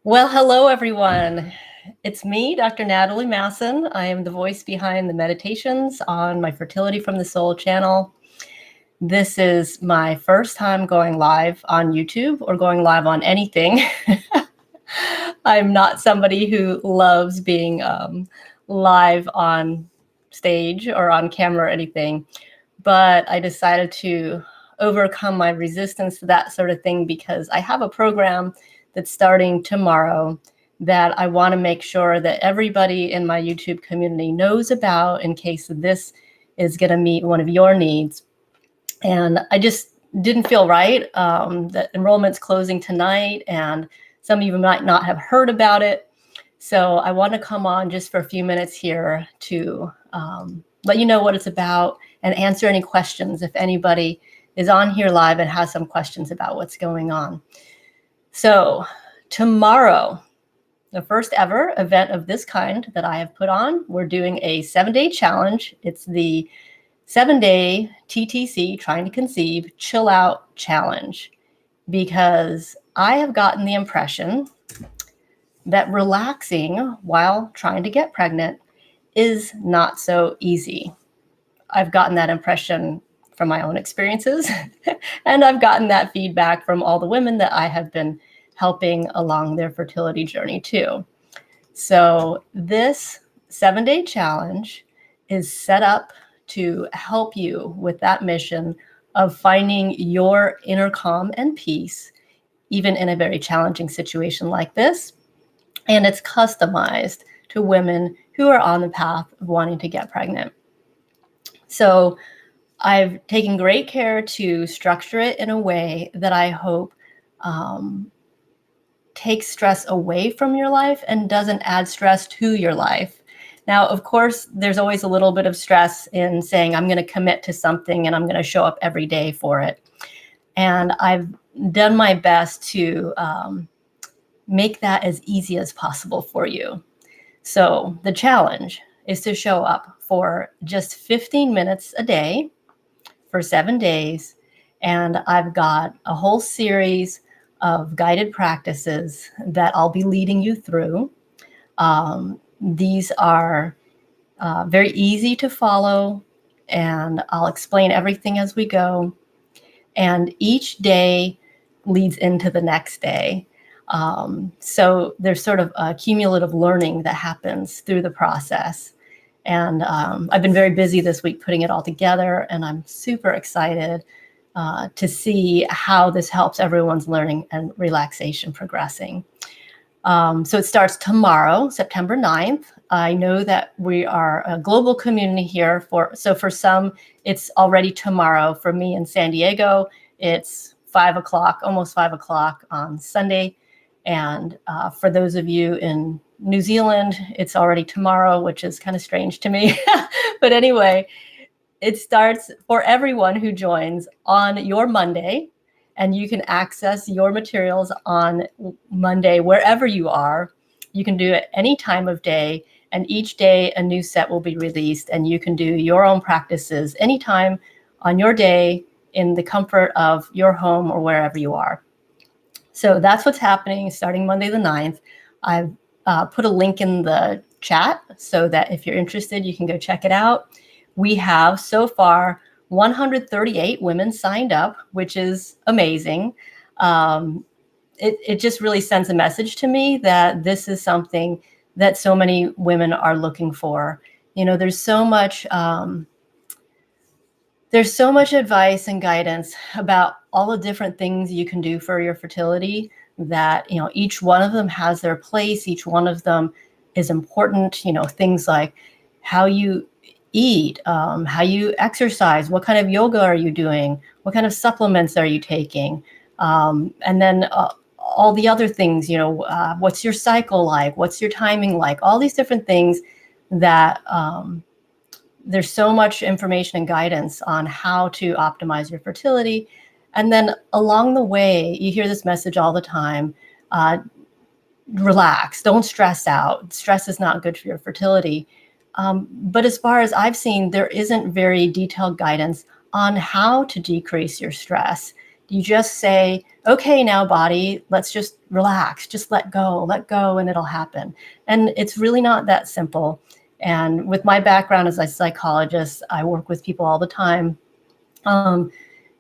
Well, hello, everyone. It's me, Dr. Natalie Masson. I am the voice behind the meditations on my Fertility from the Soul channel. This is my first time going live on YouTube or going live on anything. I'm not somebody who loves being live on stage or on camera or anything, but I decided to overcome my resistance to that sort of thing because I have a program that's starting tomorrow that I want to make sure that everybody in my YouTube community knows about in case this is going to meet one of your needs. And I just didn't feel right. That enrollment's closing tonight, and some of you might not have heard about it. So I want to come on just for a few minutes here to let you know what it's about and answer any questions if anybody is on here live and has some questions about what's going on. So tomorrow, the first ever event of this kind that I have put on, we're doing a 7-day challenge. It's the 7-day TTC, Trying to Conceive, Chill Out Challenge, because I have gotten the impression that relaxing while trying to get pregnant is not so easy. I've gotten that impression from my own experiences, and I've gotten that feedback from all the women that I have been helping along their fertility journey too. So this 7-day challenge is set up to help you with that mission of finding your inner calm and peace, even in a very challenging situation like this. And it's customized to women who are on the path of wanting to get pregnant. So I've taken great care to structure it in a way that I hope takes stress away from your life and doesn't add stress to your life. Now, of course, there's always a little bit of stress in saying I'm going to commit to something and I'm going to show up every day for it. And I've done my best to make that as easy as possible for you. So the challenge is to show up for just 15 minutes a day for 7 days. And I've got a whole series of guided practices that I'll be leading you through. These are very easy to follow, and I'll explain everything as we go. And each day leads into the next day. So there's sort of a cumulative learning that happens through the process. And I've been very busy this week putting it all together, and I'm super excited to see how this helps everyone's learning and relaxation progressing. So it starts tomorrow, September 9th. I know that we are a global community here. So for some, it's already tomorrow. For me in San Diego, it's 5 o'clock, almost 5 o'clock on Sunday. And for those of you in New Zealand, it's already tomorrow, which is kind of strange to me. But anyway, it starts for everyone who joins on your Monday, and you can access your materials on Monday wherever you are. You can do it any time of day, and each day a new set will be released, and you can do your own practices anytime on your day in the comfort of your home or wherever you are. So that's what's happening starting Monday the 9th. I've put a link in the chat so that if you're interested, you can go check it out. We have so far 138 women signed up, which is amazing. It just really sends a message to me that this is something that so many women are looking for. You know, there's so much advice and guidance about all the different things you can do for your fertility, that, you know, each one of them has their place. Each one of them is important. You know, things like how you eat, how you exercise, what kind of yoga are you doing, what kind of supplements are you taking, and then all the other things, you know, what's your cycle like, what's your timing like, all these different things that there's so much information and guidance on how to optimize your fertility. And then along the way, you hear this message all the time, relax, don't stress out. Stress is not good for your fertility. But as far as I've seen, there isn't very detailed guidance on how to decrease your stress. you just say, okay, now body, let's just relax, just let go, and it'll happen. And it's really not that simple. And with my background as a psychologist, I work with people all the time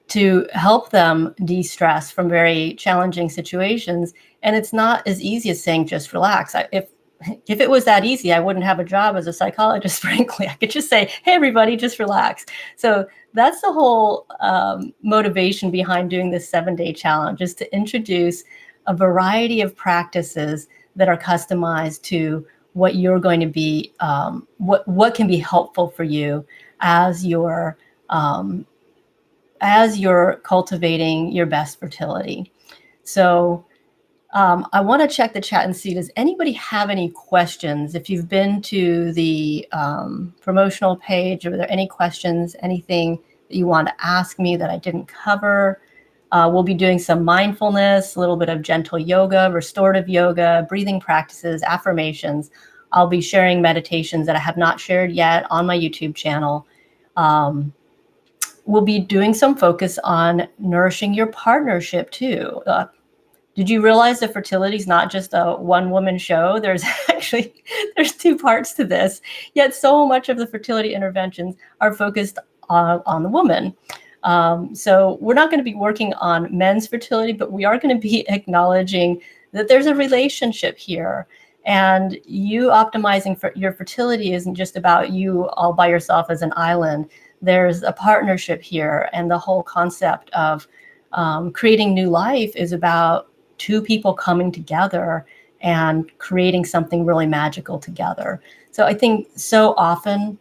to help them de-stress from very challenging situations. And it's not as easy as saying, just relax. If it was that easy, I wouldn't have a job as a psychologist, frankly. I could just say, hey, everybody, just relax. So that's the whole motivation behind doing this 7-day challenge, is to introduce a variety of practices that are customized to what you're going to be, what can be helpful for you as you're cultivating your best fertility. So I want to check the chat and see, does anybody have any questions? If you've been to the promotional page, are there any questions, anything that you want to ask me that I didn't cover? We'll be doing some mindfulness, a little bit of gentle yoga, restorative yoga, breathing practices, affirmations. I'll be sharing meditations that I have not shared yet on my YouTube channel. We'll be doing some focus on nourishing your partnership too. Did you realize that fertility is not just a one-woman show? There's 2 parts to this, yet so much of the fertility interventions are focused on the woman. So we're not going to be working on men's fertility, but we are going to be acknowledging that there's a relationship here. And you optimizing for your fertility isn't just about you all by yourself as an island. There's a partnership here, and the whole concept of creating new life is about 2 people coming together and creating something really magical together. So I think so often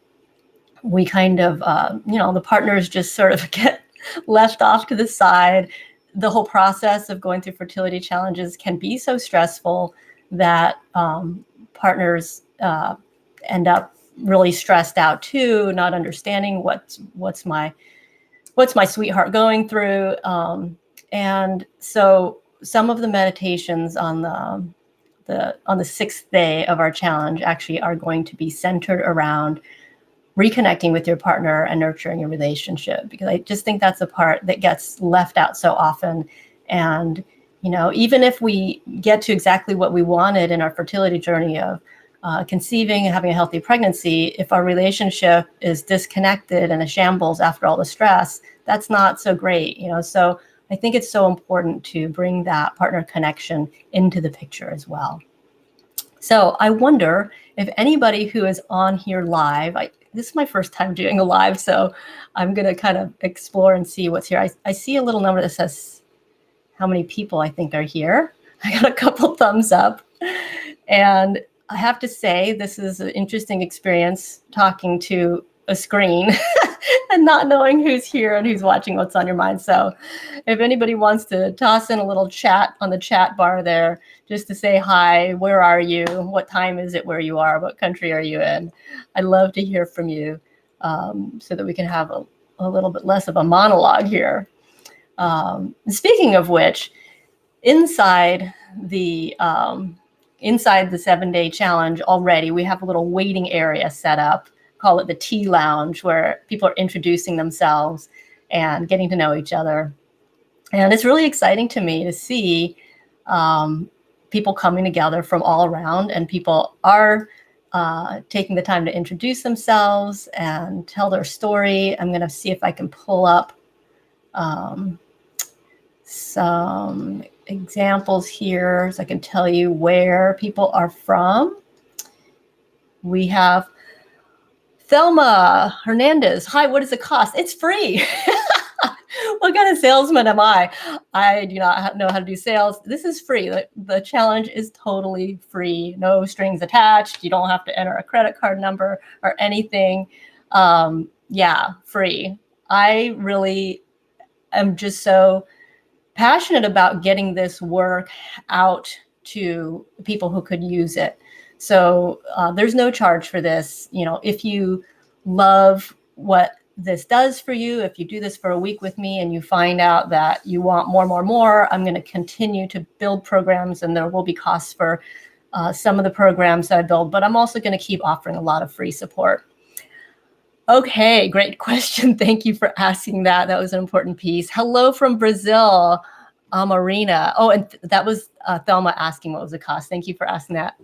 we kind of, the partners just sort of get left off to the side. The whole process of going through fertility challenges can be so stressful that partners end up really stressed out too, not understanding what's my sweetheart going through. And so some of the meditations on the 6th day of our challenge actually are going to be centered around reconnecting with your partner and nurturing your relationship, because I just think that's a part that gets left out so often. And, even if we get to exactly what we wanted in our fertility journey of conceiving and having a healthy pregnancy, if our relationship is disconnected and a shambles after all the stress, that's not so great, So I think it's so important to bring that partner connection into the picture as well. So I wonder if anybody who is on here live, this is my first time doing a live, so I'm going to kind of explore and see what's here. I see a little number that says how many people I think are here. I got a couple thumbs up. And I have to say, this is an interesting experience talking to a screen and not knowing who's here and who's watching What's on Your Mind. So if anybody wants to toss in a little chat on the chat bar there, just to say hi, where are you? What time is it where you are? What country are you in? I'd love to hear from you so that we can have a little bit less of a monologue here. Speaking of which, inside the 7-day challenge already, we have a little waiting area set up. Call it the tea lounge, where people are introducing themselves and getting to know each other. And it's really exciting to me to see people coming together from all around, and people are taking the time to introduce themselves and tell their story. I'm going to see if I can pull up some examples here so I can tell you where people are from. We have Thelma Hernandez. Hi, what does it cost? It's free. What kind of salesman am I? I do not know how to do sales. This is free. The challenge is totally free. No strings attached. You don't have to enter a credit card number or anything. Free. I really am just so passionate about getting this work out to people who could use it. So there's no charge for this. If you love what this does for you, if you do this for a week with me and you find out that you want more, I'm going to continue to build programs, and there will be costs for some of the programs that I build, but I'm also going to keep offering a lot of free support. Okay, great question. Thank you for asking that. That was an important piece. Hello from Brazil, Marina. Oh, and that was Thelma asking what was the cost. Thank you for asking that,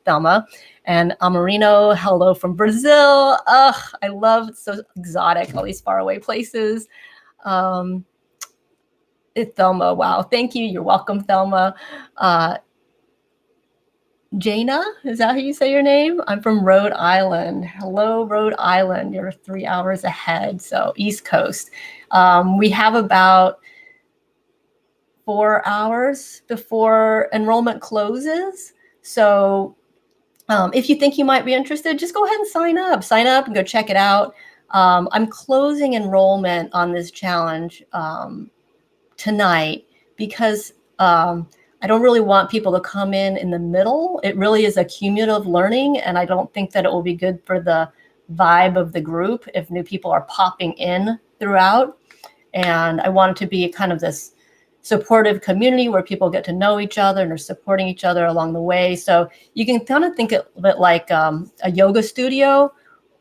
Thelma. And Marino, hello from Brazil. Ugh, I love it's so exotic, all these faraway places. Thelma, wow, thank you. You're welcome, Thelma. Jana, is that how you say your name? I'm from Rhode Island. Hello, Rhode Island. You're 3 hours ahead, so East Coast. We have about 4 hours before enrollment closes. So if you think you might be interested, just go ahead and sign up. Sign up and go check it out. I'm closing enrollment on this challenge tonight because I don't really want people to come in the middle. It really is a cumulative learning, and I don't think that it will be good for the vibe of the group if new people are popping in throughout. And I want it to be kind of this supportive community where people get to know each other and are supporting each other along the way. So you can kind of think of it like a yoga studio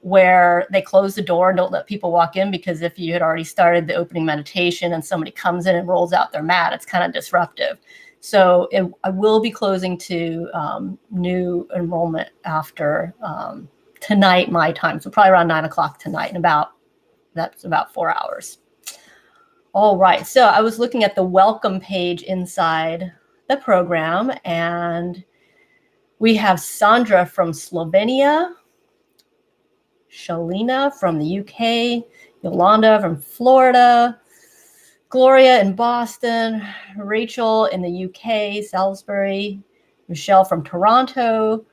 where they close the door and don't let people walk in, because if you had already started the opening meditation and somebody comes in and rolls out their mat, it's kind of disruptive. So I will be closing to new enrollment after tonight, my time. So probably around 9 o'clock tonight, and that's about 4 hours. All right, so I was looking at the welcome page inside the program, and we have Sandra from Slovenia, Shalina from the UK, Yolanda from Florida, Gloria in Boston, Rachel in the UK, Salisbury, Michelle from Toronto,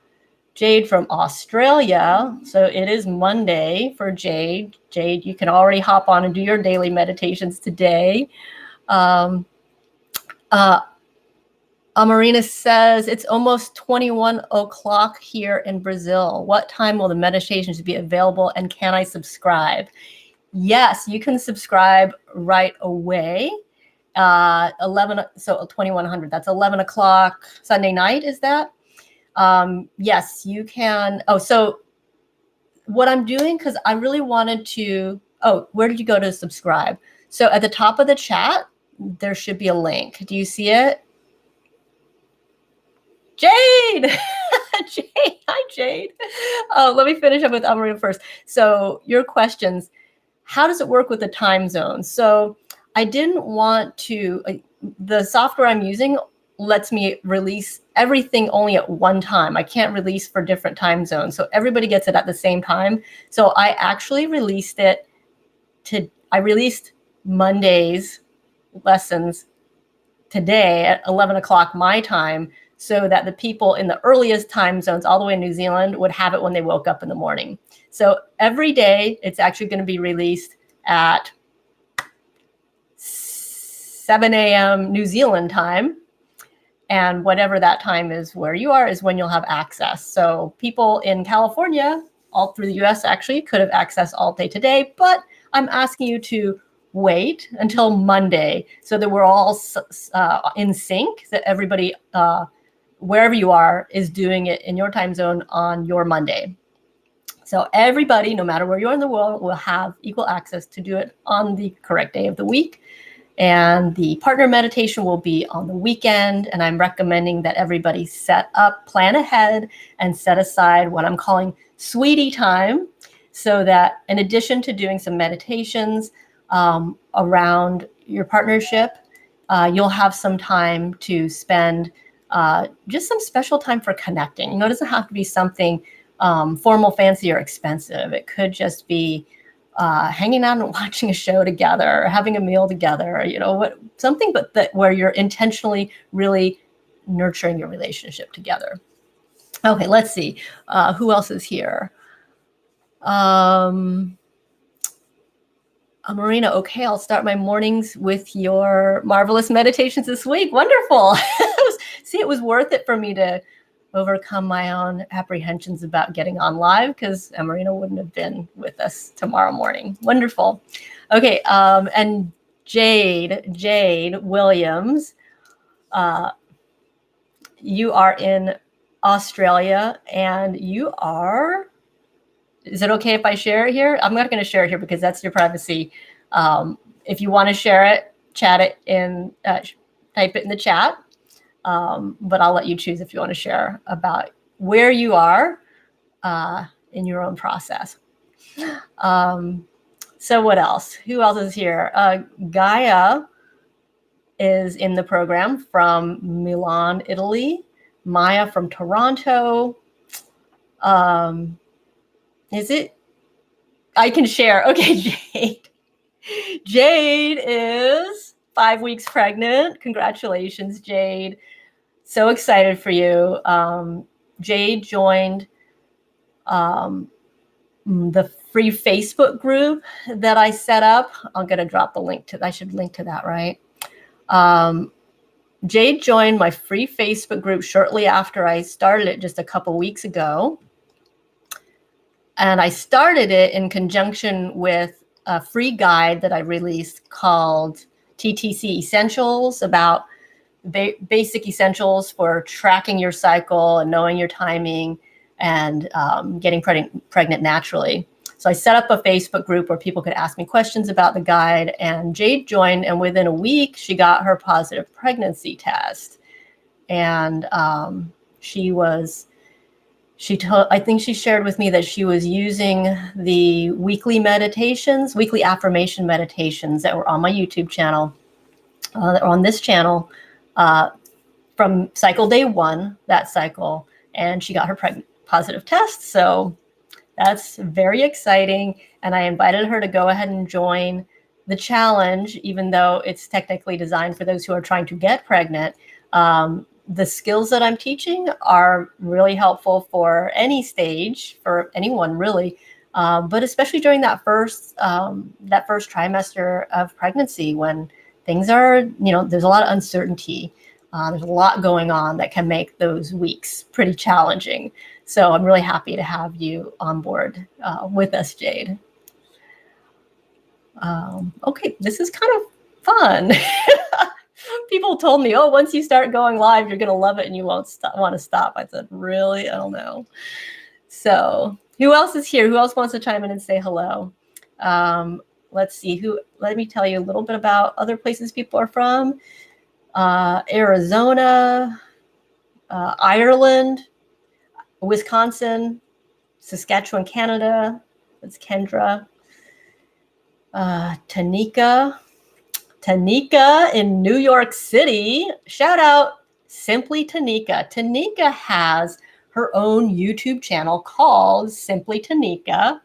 Jade from Australia. So it is Monday for Jade. Jade, you can already hop on and do your daily meditations today. Marina says it's almost 21 o'clock here in Brazil. What time will the meditations be available, and can I subscribe? Yes, you can subscribe right away. 11, so 2100. That's 11 o'clock Sunday night. Is that? Yes, you can. Oh, so what I'm doing, because I really wanted to. Oh, where did you go to subscribe? So at the top of the chat, there should be a link. Do you see it? Jade! Jade, hi, Jade. Let me finish up with Marina first. So your questions. How does it work with the time zone? So I didn't want to, the software I'm using lets me release everything only at one time. I can't release for different time zones. So everybody gets it at the same time. So I actually released it I released Monday's lessons today at 11 o'clock my time, so that the people in the earliest time zones all the way in New Zealand would have it when they woke up in the morning. So every day it's actually going to be released at 7 a.m. New Zealand time. And whatever that time is where you are is when you'll have access. So people in California, all through the US actually, could have access all day today, but I'm asking you to wait until Monday so that we're all in sync, that everybody, wherever you are, is doing it in your time zone on your Monday. So everybody, no matter where you are in the world, will have equal access to do it on the correct day of the week. And the partner meditation will be on the weekend. And I'm recommending that everybody plan ahead and set aside what I'm calling sweetie time, so that in addition to doing some meditations around your partnership, you'll have some time to spend just some special time for connecting. You know, it doesn't have to be something formal, fancy, or expensive. It could just be hanging out and watching a show together, or having a meal together, you know, something, but where you're intentionally really nurturing your relationship together. Okay, let's see. Who else is here? Marina, okay, I'll start my mornings with your marvelous meditations this week. Wonderful. See, it was worth it for me to overcome my own apprehensions about getting on live, because Marina wouldn't have been with us tomorrow morning. Wonderful. Okay, and Jade Williams, you are in Australia, and you are Is it okay if I share it here? I'm not going to share it here because that's your privacy. If you want to share it, chat it in, type it in the chat. But I'll let you choose if you want to share about where you are in your own process. So what else? Who else is here? Gaia is in the program from Milan, Italy. Maya from Toronto. Is it? I can share. Okay, Jade. Jade is 5 weeks pregnant. Congratulations, Jade. So excited for you. Jade joined the free Facebook group that I set up. I'm going to drop the link to, I should link to that, right? Jade joined my free Facebook group shortly after I started it just a couple weeks ago. And I started it in conjunction with a free guide that I released called TTC Essentials, about basic essentials for tracking your cycle and knowing your timing and getting pregnant naturally. So I set up a Facebook group where people could ask me questions about the guide, and Jade joined, and within a week, she got her positive pregnancy test. And I think she shared with me that she was using the weekly affirmation meditations that were on my YouTube channel, that were on this channel, from cycle day 1, that cycle, and she got her positive test. So that's very exciting. And I invited her to go ahead and join the challenge, even though it's technically designed for those who are trying to get pregnant. The skills that I'm teaching are really helpful for any stage, for anyone really, but especially during that first trimester of pregnancy, when things are, there's a lot of uncertainty. There's a lot going on that can make those weeks pretty challenging. So I'm really happy to have you on board with us, Jade. Okay, this is kind of fun. People told me, once you start going live, you're going to love it and you won't want to stop. I said, really? I don't know. So who else is here? Who else wants to chime in and say hello? Let's see. Let me tell you a little bit about other places people are from. Arizona, Ireland, Wisconsin, Saskatchewan, Canada. That's Kendra. Tanika in New York City. Shout out Simply Tanika. Tanika has her own YouTube channel called Simply Tanika,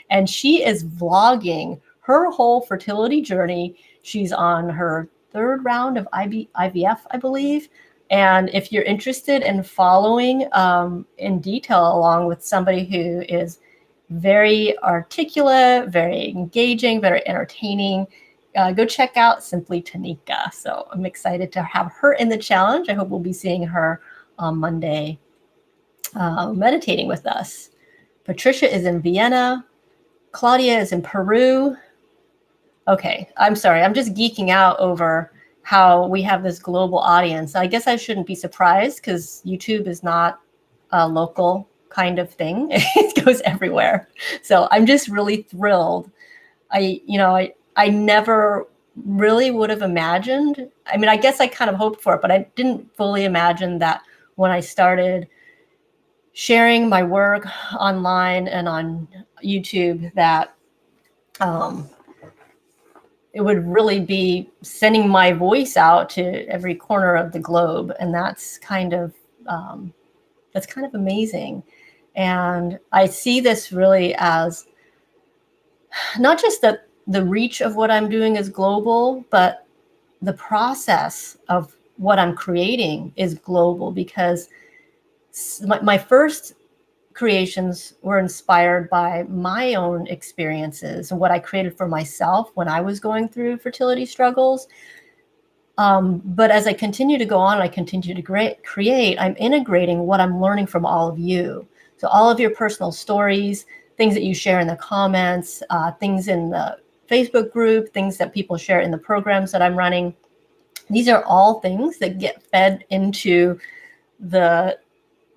and she is vlogging her whole fertility journey. She's on her 3rd round of IVF, I believe. And if you're interested in following in detail along with somebody who is very articulate, very engaging, very entertaining, go check out Simply Tanika. So I'm excited to have her in the challenge. I hope we'll be seeing her on Monday meditating with us. Patricia is in Vienna. Claudia is in Peru. Okay, I'm sorry. I'm just geeking out over how we have this global audience. I guess I shouldn't be surprised because YouTube is not a local kind of thing. It goes everywhere. So I'm just really thrilled. I never really would have imagined. I mean, I guess I kind of hoped for it, but I didn't fully imagine that when I started sharing my work online and on YouTube that it would really be sending my voice out to every corner of the globe. And that's kind of amazing. And I see this really as not just that the reach of what I'm doing is global, but the process of what I'm creating is global, because my first creations were inspired by my own experiences and what I created for myself when I was going through fertility struggles. But as I continue to go on, I continue to create, I'm integrating what I'm learning from all of you. So all of your personal stories, things that you share in the comments, things in the Facebook group, things that people share in the programs that I'm running. These are all things that get fed into the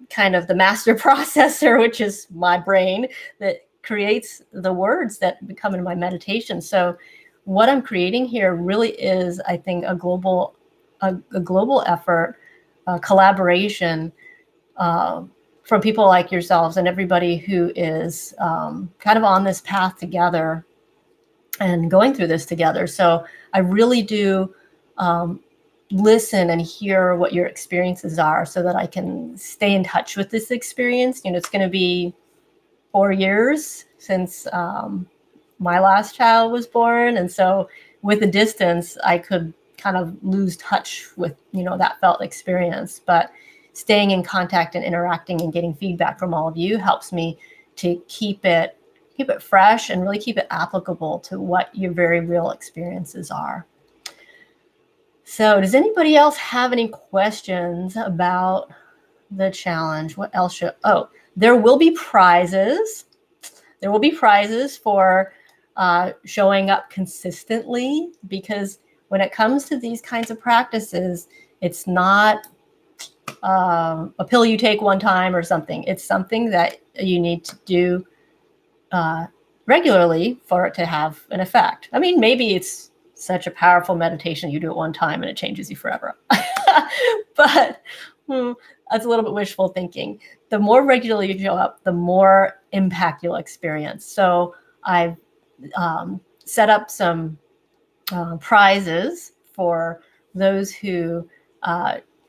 kind of the master processor, which is my brain, that creates the words that become in my meditation. So what I'm creating here really is, I think, a global effort, collaboration from people like yourselves and everybody who is kind of on this path together and going through this together. So I really do listen and hear what your experiences are so that I can stay in touch with this experience. It's going to be 4 years since my last child was born. And so with the distance, I could kind of lose touch with, that felt experience. But staying in contact and interacting and getting feedback from all of you helps me to keep it fresh and really keep it applicable to what your very real experiences are. So does anybody else have any questions about the challenge? What else there will be prizes. There will be prizes for showing up consistently, because when it comes to these kinds of practices, it's not a pill you take one time or something. It's something that you need to do regularly for it to have an effect. I mean, maybe it's such a powerful meditation, you do it one time and it changes you forever. But that's a little bit wishful thinking. The more regularly you show up, the more impact you'll experience. So I've set up some prizes for those who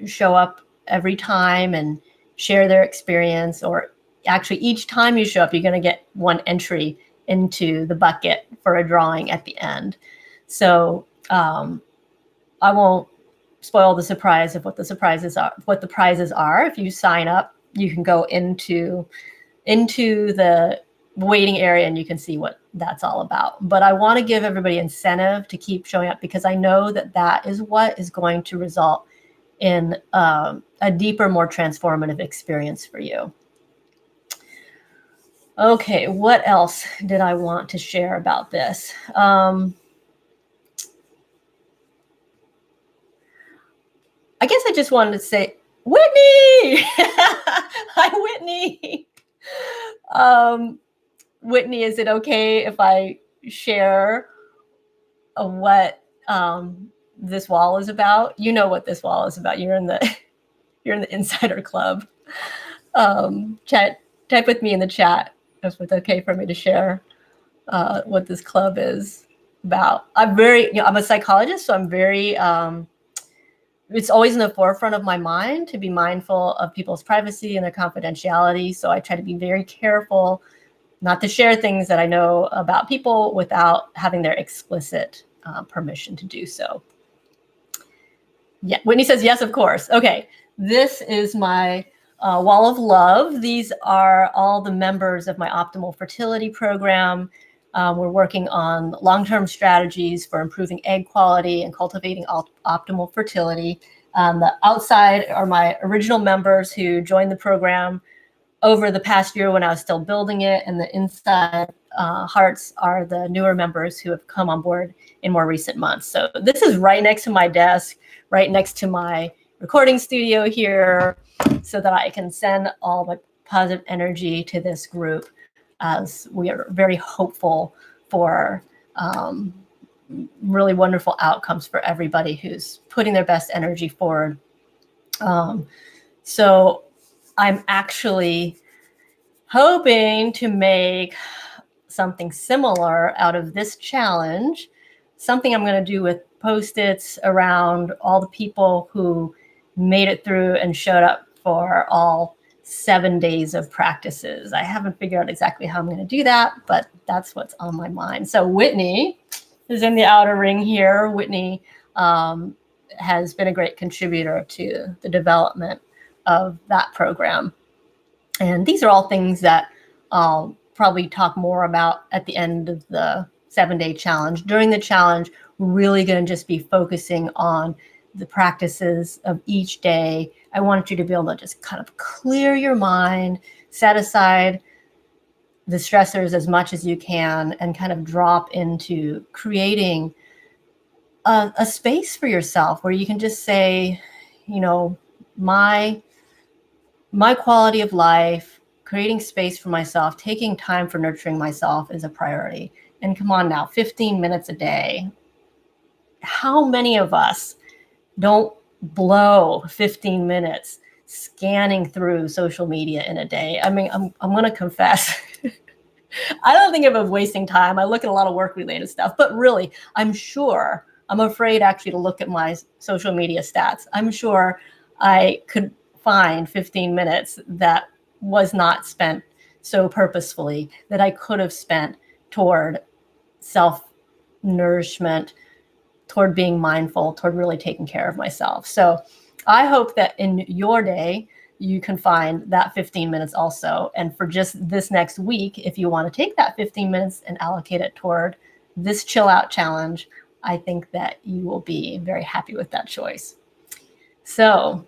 show up every time and share their experience, or actually each time you show up, you're going to get one entry into the bucket for a drawing at the end. So I won't spoil the surprise of what the prizes are. If you sign up, you can go into the waiting area and you can see what that's all about. But I want to give everybody incentive to keep showing up, because I know that is what is going to result in a deeper, more transformative experience for you. Okay, what else did I want to share about this? I guess I just wanted to say, Whitney! Hi, Whitney. Whitney, is it okay if I share what this wall is about? You know what this wall is about. You're in the insider club. Type with me in the chat if it's okay for me to share what this club is about. I'm a psychologist, so I'm very it's always in the forefront of my mind to be mindful of people's privacy and their confidentiality. So I try to be very careful not to share things that I know about people without having their explicit permission to do so. Yeah, Whitney says, yes, of course. Okay, this is my wall of love. These are all the members of my optimal fertility program. We're working on long-term strategies for improving egg quality and cultivating optimal fertility. The outside are my original members who joined the program over the past year when I was still building it, and the inside hearts are the newer members who have come on board in more recent months. So this is right next to my desk, right next to my recording studio here, so that I can send all the positive energy to this group, as we are very hopeful for really wonderful outcomes for everybody who's putting their best energy forward. So I'm actually hoping to make something similar out of this challenge, something I'm going to do with Post-its around all the people who made it through and showed up for all 7 days of practices. I haven't figured out exactly how I'm going to do that, but that's what's on my mind. So Whitney is in the outer ring here. Whitney has been a great contributor to the development of that program. And these are all things that I'll probably talk more about at the end of the 7-day challenge. During the challenge, we're really going to just be focusing on the practices of each day. I want you to be able to just kind of clear your mind, set aside the stressors as much as you can, and kind of drop into creating a space for yourself where you can just say, my quality of life creating space for myself, taking time for nurturing myself is a priority. And come on now, 15 minutes a day. How many of us don't blow 15 minutes scanning through social media in a day? I mean, I'm going to confess. I don't think of it as wasting time. I look at a lot of work-related stuff, but really, I'm afraid actually to look at my social media stats. I'm sure I could find 15 minutes that was not spent so purposefully, that I could have spent toward self-nourishment, toward being mindful, toward really taking care of myself. So I hope that in your day, you can find that 15 minutes also. And for just this next week, if you want to take that 15 minutes and allocate it toward this chill out challenge, I think that you will be very happy with that choice. So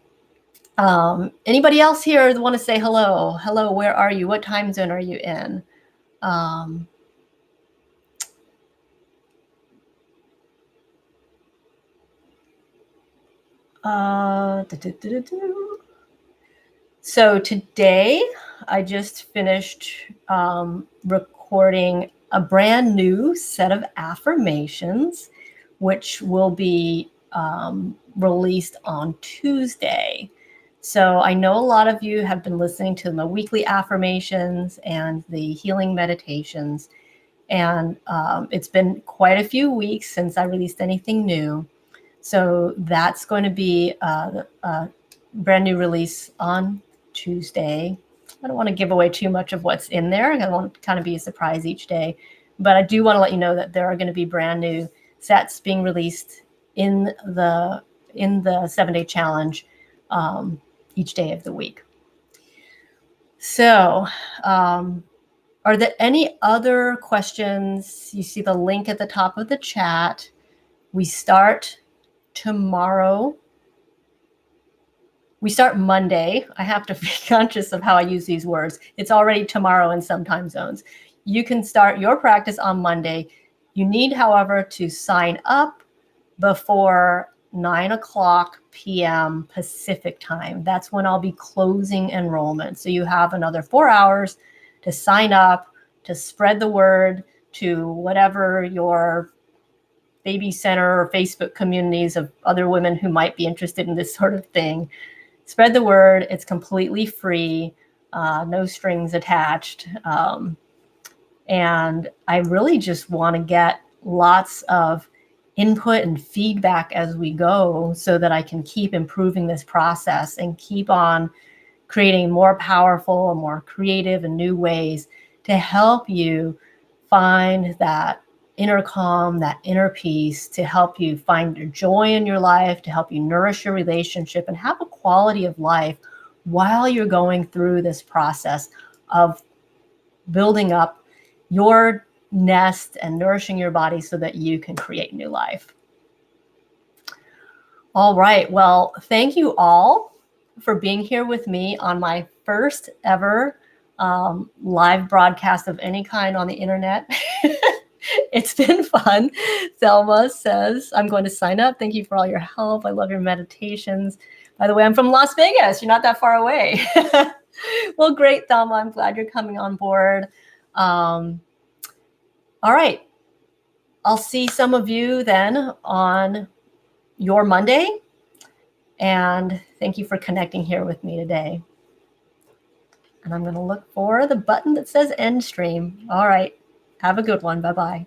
anybody else here want to say hello? Hello, where are you? What time zone are you in? So today I just finished recording a brand new set of affirmations, which will be released on Tuesday. So I know a lot of you have been listening to my weekly affirmations and the healing meditations. And it's been quite a few weeks since I released anything new. So that's going to be a brand new release on Tuesday. I don't want to give away too much of what's in there. I want to kind of be a surprise each day. But I do want to let you know that there are going to be brand new sets being released in the 7-day challenge each day of the week. So are there any other questions? You see the link at the top of the chat. We start tomorrow. We start Monday. I have to be conscious of how I use these words. It's already tomorrow in some time zones. You can start your practice on Monday. You need, however, to sign up before 9:00 p.m. Pacific time. That's when I'll be closing enrollment. So you have another 4 hours to sign up, to spread the word to whatever your baby center or Facebook communities of other women who might be interested in this sort of thing. Spread the word. It's completely free, no strings attached. And I really just want to get lots of input and feedback as we go so that I can keep improving this process and keep on creating more powerful and more creative and new ways to help you find that inner calm, that inner peace, to help you find your joy in your life, to help you nourish your relationship and have a quality of life while you're going through this process of building up your nest and nourishing your body so that you can create new life. All right. Well, thank you all for being here with me on my first ever live broadcast of any kind on the internet. It's been fun. Thelma says, I'm going to sign up. Thank you for all your help. I love your meditations. By the way, I'm from Las Vegas. You're not that far away. Well, great, Thelma. I'm glad you're coming on board. All right. I'll see some of you then on your Monday. And thank you for connecting here with me today. And I'm going to look for the button that says end stream. All right. Have a good one. Bye-bye.